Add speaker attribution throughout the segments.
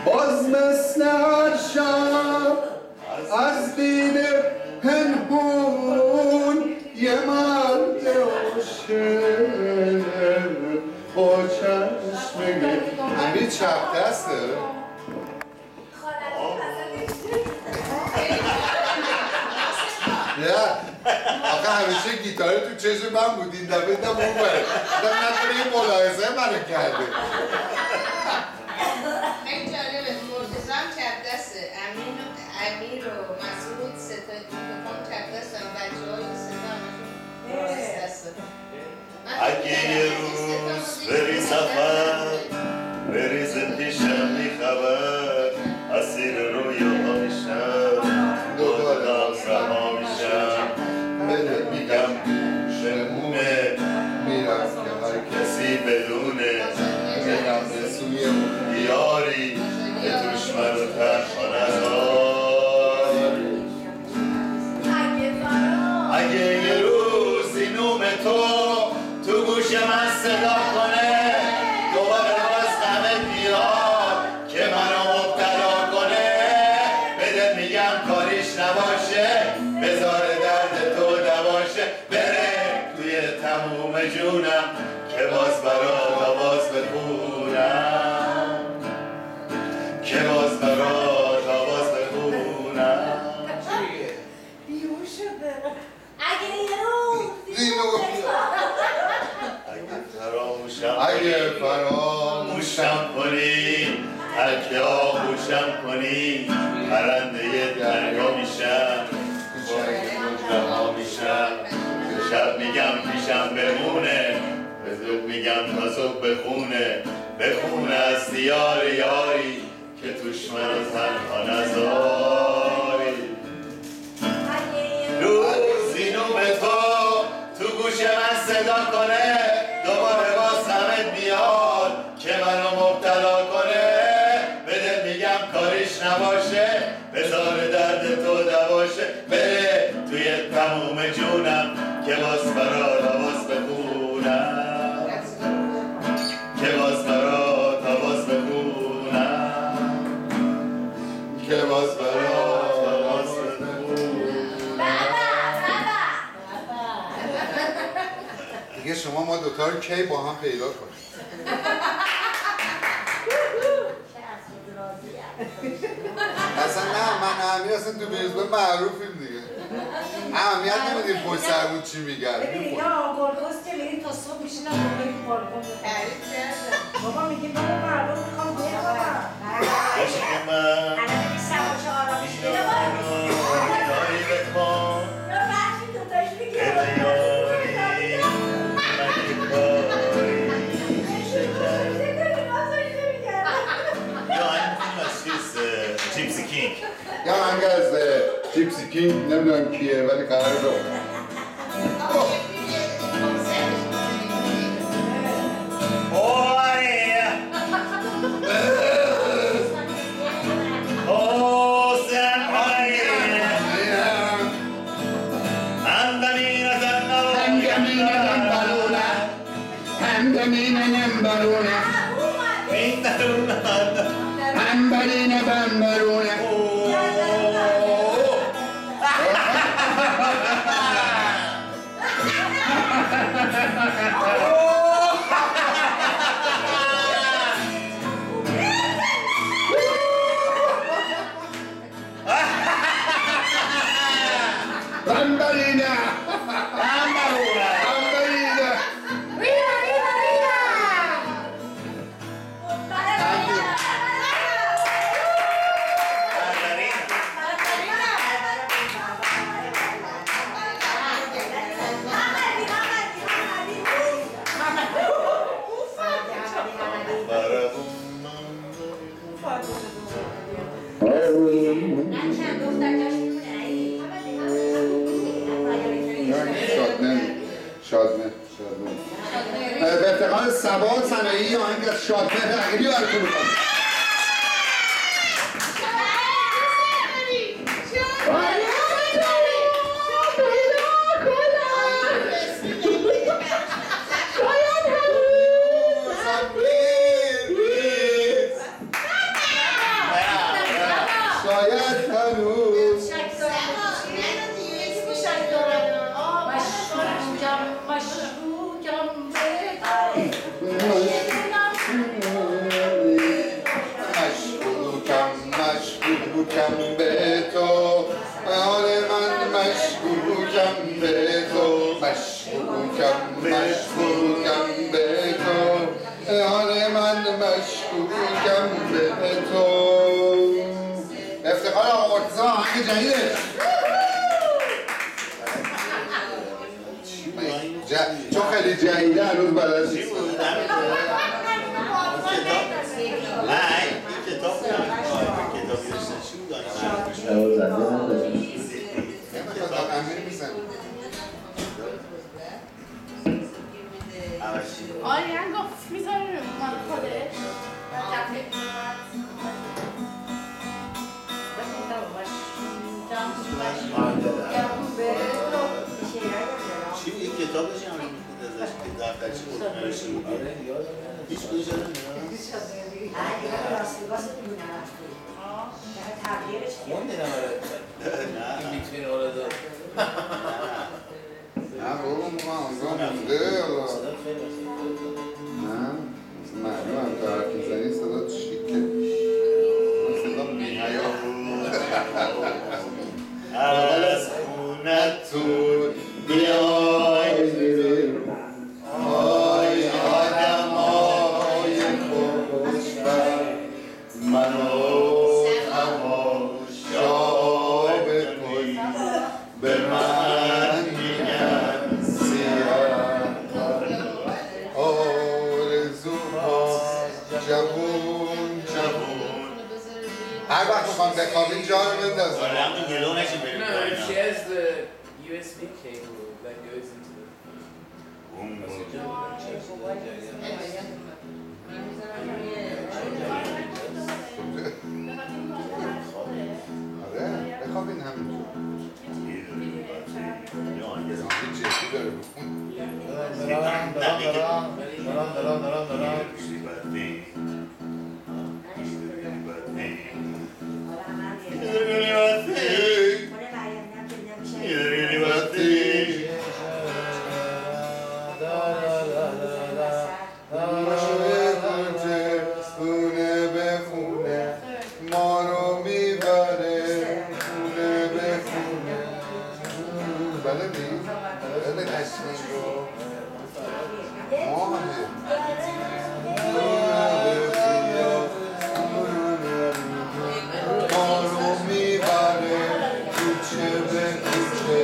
Speaker 1: باز مثل هر شب از دید پنهون یه مرد عاشق با چشمه امیر چپ دسته نه آقا همیشه گیتاره تو چشم من بود این دفعه دم اون بره دم نکنه یه ملاحظه منو کرده
Speaker 2: خیلی جالبه مرتضی هم چپ دسته امیر و مسعود ستا دوم چپ دستن بچه های ستا همشون راست دسته
Speaker 3: اگه یه روز بری سفر بریز پیشم میخبر اسیر رویاها میشم دوباره رها میشم
Speaker 1: بده
Speaker 3: میگم گوشمونه
Speaker 1: میرم که هر
Speaker 3: کسی بدونه
Speaker 1: میرم به سوی اون
Speaker 3: دیاری که توش منو تنها نذاری اگه یه روزی نوم تو گوش من صدا کنه دوباره باز غمت بیاد که منو مبتلا کنه بده میگم کاریش نباشه بذار درد تو دواشه بره توی تموم جونم که باز برات آواز بخونم که باز برات آواز بخونم
Speaker 4: اگه یه روز
Speaker 1: اگه فراموشم
Speaker 3: کنی هرکه آغوشم کنی پرنده دریا میشم رها میشم شب میگم پیشم بمونه به زود میگم تا صبح بخونه از دیار یاری که توش منو تنها نذاری روزی نوم تو گوش من صدا کنه دوباره باز غمت بیاد که منو مبتلا کنه بده میگم کاریش نباشه بذار درد تو دواشه بره توی تموم جونم که باز برات آواز بخونم که باز برات آواز بخونم که باز برات آواز
Speaker 1: دیگه شما ما دوتا رو کی با هم پیدا کنید اصلا نه من امیر اصلا تو بریزبان معروفیم دیگه اهمیت نمیدیم پشت سرمون چی میگن
Speaker 4: یا گلگوز که میریم تا صبح میشینم بکنیم بالکن بابا میگیم بابا مردم میخوام بیا بابا
Speaker 3: عشق من
Speaker 4: الان میگی سواش آرامیش بیا
Speaker 3: داری بکن
Speaker 4: یا بخشی دوتاش میگه
Speaker 3: جیپسی کینگ
Speaker 1: یا هنگ از جیپسی کینگ نمیدونم کیه ولی قرار رو Bambarina, bambarona. Bambarina, bambarona, bambarina. شادمه به افتخار سبا صنایعی آهنگ از شادمه رقیبی براتون می‌کنم مشکوکم به تو حال من مشکوکم به تو مشکوکم به تو حال من مشکوکم به تو افتخار آقا مرتضی آهنگ جدیدش چون خیلی جدیده هنوز بلد نیست
Speaker 5: آریان گفت میذاره مال خودش
Speaker 3: چی این کتابش هم می‌خونده ازش که دفترچه نوشته بود هیچ کجا نمی‌دونم
Speaker 1: نه بابا ما آنجا مونده نه معلوم هم تا حرف میزنی صدا چیکه صدا بی‌حیا
Speaker 3: از خونتون بیای بیرون آی آدمای خوشبخت منو تماشا بکنی به من میگن سیاه آرزوها جوون هر وقت میخوام بخوابین جا رو بندازم همون گلونشی بریم
Speaker 6: No, she has the USB cable that goes into the...
Speaker 1: آره بخوابین همینجور جدی داره خونه به خونه ما رو میبره خونه به خونه بلدی؟ بله قشنگ رو ماهه ما رو میبره کوچه به کوچه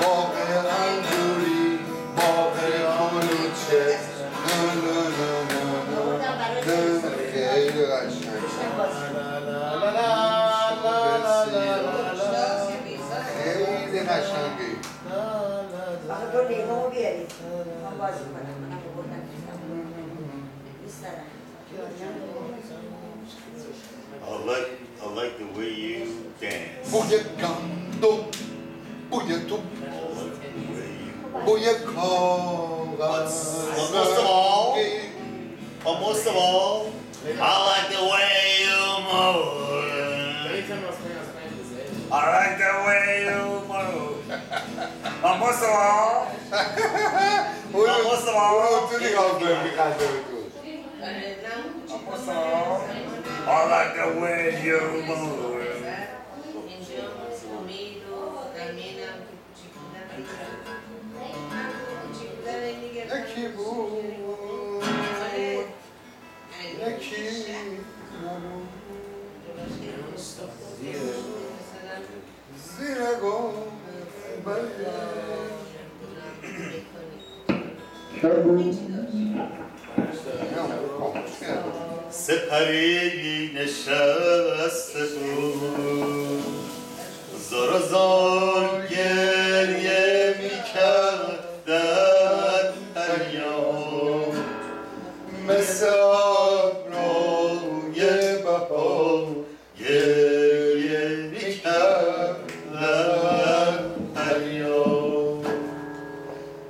Speaker 1: باغ انگوری باغ کلوچه خیلی قشنگ خیلی قشنگی
Speaker 3: I like the way you dance.
Speaker 1: بوی گندم بوی تو بوی کاغذ
Speaker 3: But most of all, I like the way you move.
Speaker 6: Anytime I was playing this game.
Speaker 3: I like the way you move. But most of all,
Speaker 1: اونو تو نگاه کنم میخنده به تو
Speaker 3: I like the way you move.
Speaker 1: یکی بود یکی زیر گم
Speaker 3: سپری نشسته بود زار زار گریه میکردن ایام مثل آبروی بهار گریه میکردن ایام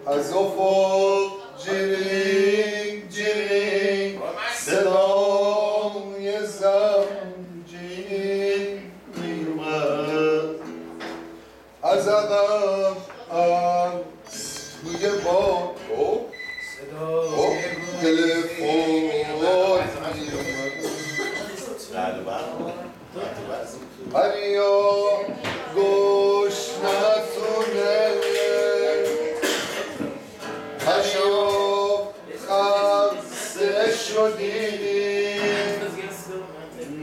Speaker 1: از افق جیرینگ جیرینگ صدای زنجیر میومد از عقب توی باد تلفن میومد هریا گوش نتونه هریا خسته شدی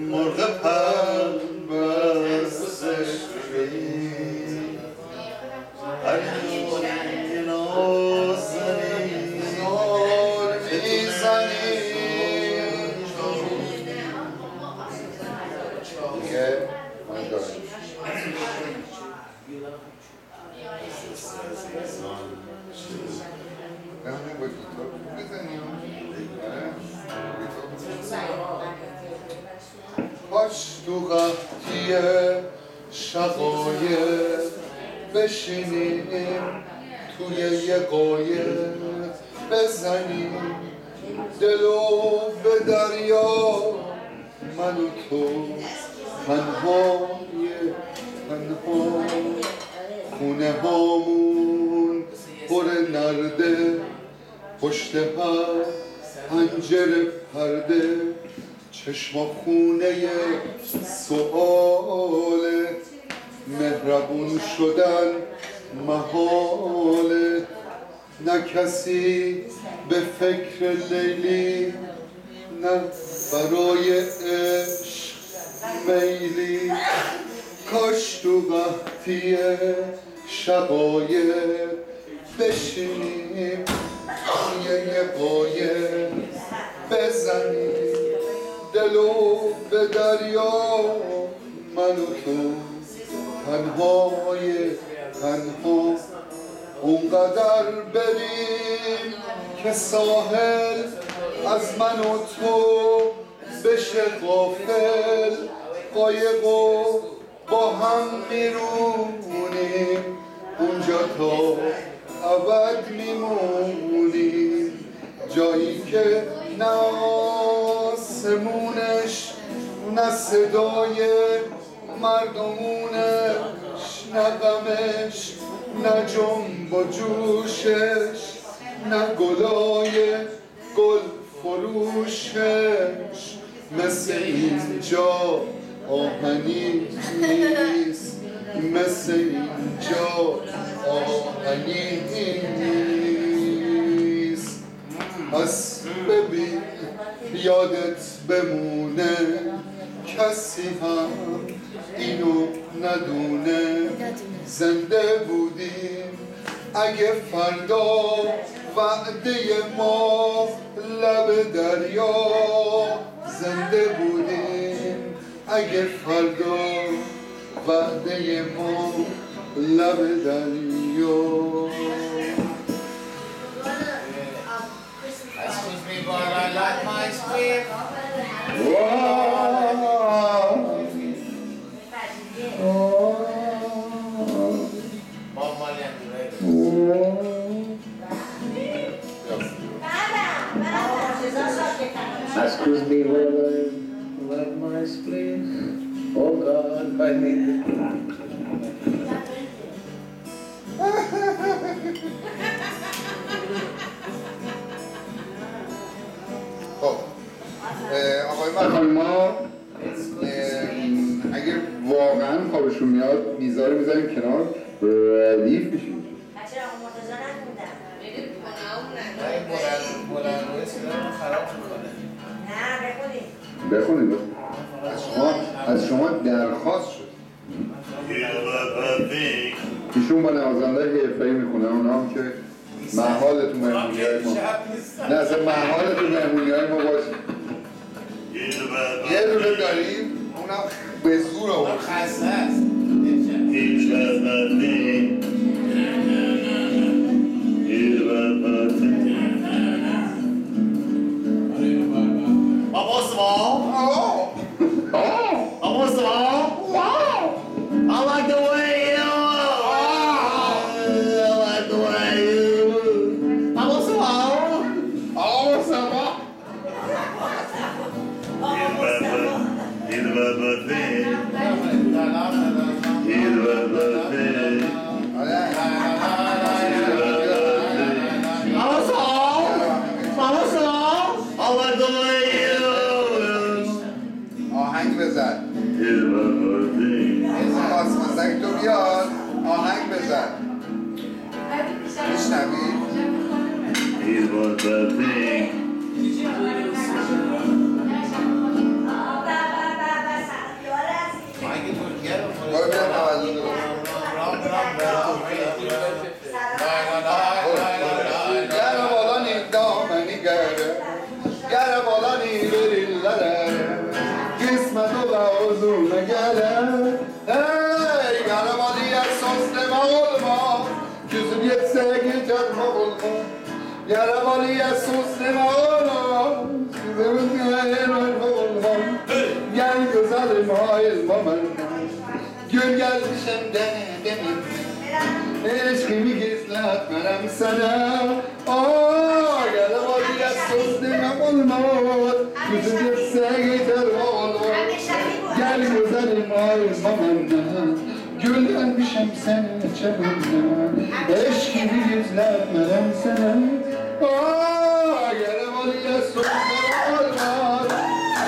Speaker 1: مرغ پر بسته شدی هریا نازنی زور میزنی دیگه من دارم نمیدونم با گیتار بزنیم باش تو قحطی شقایق بشینیم توی یه قایق بزنیم دلو به دریا من و تو تنهای تنها خونه هامون پر نرده پشت هر پنجره پرده چشما خونه سؤاله مهربون شدن محاله نه کسی به فکر لیلی نه برای عشق میلی کاش تو قحطی شقایق بشینیم یه قایق بزنیم دلو به دریا من و تو تنهای تنها اونقدر بریم که ساحل از من و تو بشه غافل قایقو با هم میرونیم اونجا تا ابد میمونیم جایی که نه آسمونش نه صدای مردمونش نه غمش نه جنب و جوشش نه گلای گل فروشش مثل اینجا آهنی نیست مثل اینجا آهنی نیست پس ببین یادت بمونه کسی هم اینو ندونه زنده بودیم اگه فردا وعده ما لب دریا زنده بودیم اگه فردا وعده ما لب دریا
Speaker 6: Excuse me, but I like my square. Bob Marley and the Raiders.
Speaker 7: Excuse me while I light my spleen. Oh God, I need it.
Speaker 1: خب آقای ما اگه واقعا خوابشون میاد میزا رو میذاریم کنار ردیف میشیم
Speaker 4: بچه آقا مرتضی نخوندم
Speaker 2: بریم خونه اون
Speaker 6: بلند روی صدا خراب میکنه.
Speaker 4: نه بخونیم
Speaker 1: بخونید از شما درخواست شد ایشون با نوازنده حرفه‌ای میخونه اونا هم که محال تو مهمونی‌های ما نه اصلا محال تو مهمونی‌های ما باشه یه دونه داریم اونم به زور آورد
Speaker 6: خسته است.
Speaker 3: I like the way you I like the way you Vamos
Speaker 1: آهنگ بزن بزن میشنوی؟ باید بیان تولد رو گره بالانی دامنی گره بالانی بریلره قسمت و لازو نگره گره بالی اساس نمال ما کسی بیت سگی جد مقل ما گره بالی اساس نمال ما کسی بیت سگی جد مقل ما گل گذر مایل ما من گل گل بشم دنم عشقی میگیزلت منم سنم گره بالی اساس نمال ما کسی بیت سگی جد مقل ما گل گذر مایل ما من گلن بیشم سن چمنم عشقی بیگزلت منم سنم گره بالی اساس نمال ما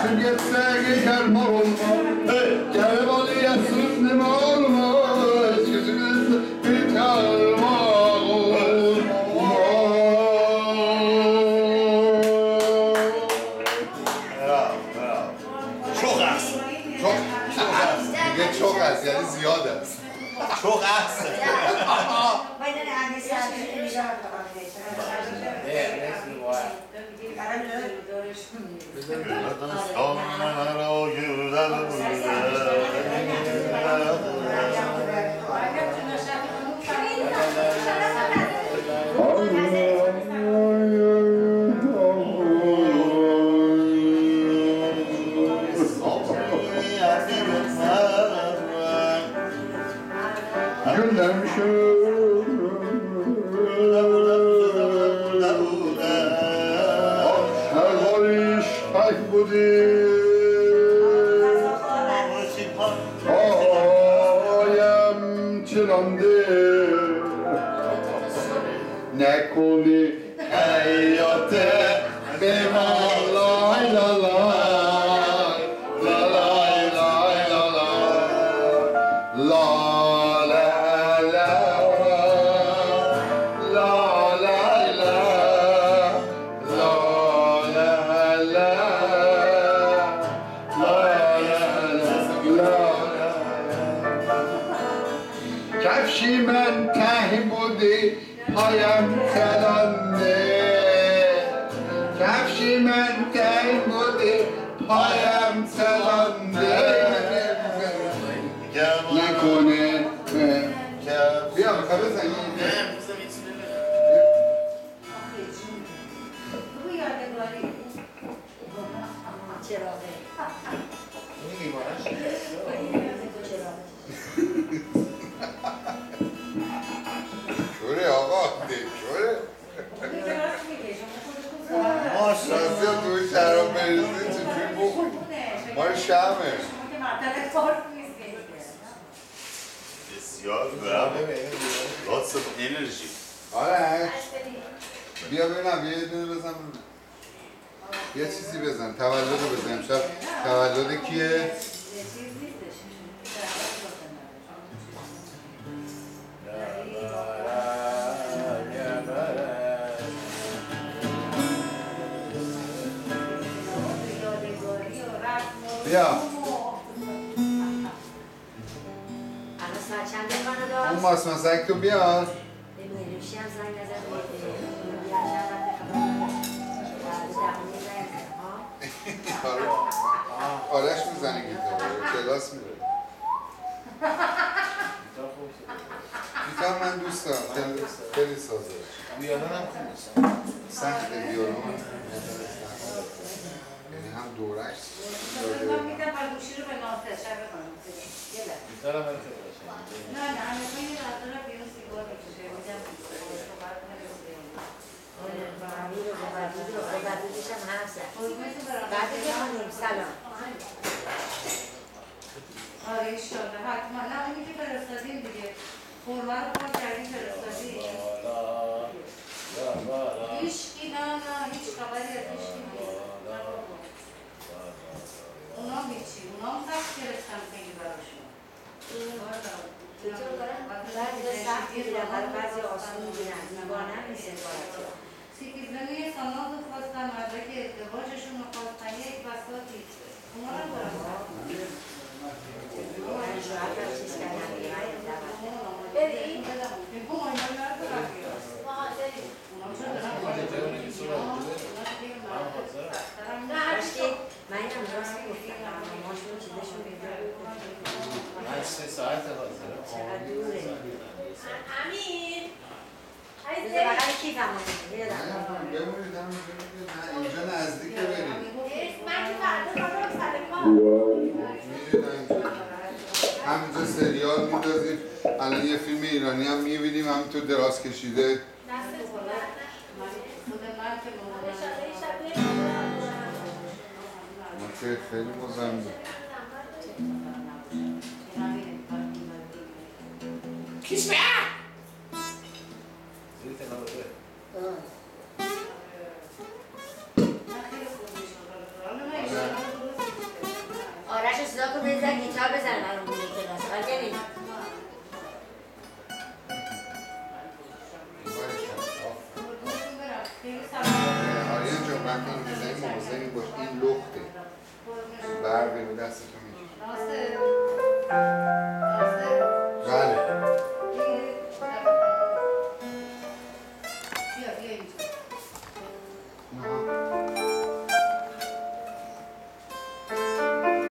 Speaker 1: سوگت سگی کرما olmaz gere balı yasız ne olmaz gözünüz bir karma olmaz
Speaker 3: çok az
Speaker 1: دیگه çok az یعنی زیاد است
Speaker 3: çok az
Speaker 1: Gündem şu her barış tek budi ayem çilandı ne koni hayatı bemalay lalay lalay lalay lalay کفشی من ته بودی پایم تلانده کفشی من ته بودی پایم تلانده نکنه بیا میخواه بزنی شوره آقا شوره راستی تو شراب بریزی چطوری بخوری ما شمه
Speaker 3: بسیار lots of energy
Speaker 1: آره بیا ببینم یه دونه بزن یه چیزی بزن تولد رو بزن امشب تولد کیه؟ بیا اون ماسمسک تو بیا آرش میزنی گیتار کلاس میره گیتار من دوست دارم خیلی سازه
Speaker 6: ویولن هم خوبه
Speaker 1: سخته ویولن یعنی هم دورش
Speaker 6: گیتار هم خیلی
Speaker 4: آره ایشالله حتما نه اونی که فرستادیم دیگه خورما رو کار کردیم فرستادیم هیچکی نه هیچ خبری از هیچکی نیست اونا هیچی اونا هم سخت گرفتم خیلی براشون سخت میگیرن برای بعضی آسون میگیرن دیوانه نیست عبارتی
Speaker 8: سیکیزنی سانات خواستن مدرک ازدواجشون رو خواستن یک بساطی اونا رو دارم
Speaker 4: من جواب هر چیز کردن بیرای دعوت
Speaker 5: بریم
Speaker 8: بگو آینا ندارم
Speaker 4: من اینم راست میگفتم ماماشون چیزشون
Speaker 6: من 3 ساعت حاضرم
Speaker 4: چقدر دوره
Speaker 5: امیر
Speaker 4: بذار بقیل کیف همونه بیادم
Speaker 1: بمونید هم اینجا نزدیکه بریم
Speaker 5: من که فردا خواهم سر کار
Speaker 1: همینجا سریال میدازیم الان یه فیلم ایرانی هم میبینیم همینطور دراز کشیده
Speaker 5: دستت بودن
Speaker 1: که خیلی مزمه
Speaker 6: Kiss me! زیرت نباشه
Speaker 4: آرش رو صدا کن بزن گیتار بزن برام بوده کلاس آرگلی
Speaker 1: آریان جان وقتی این میزنی موضعی باش این لخت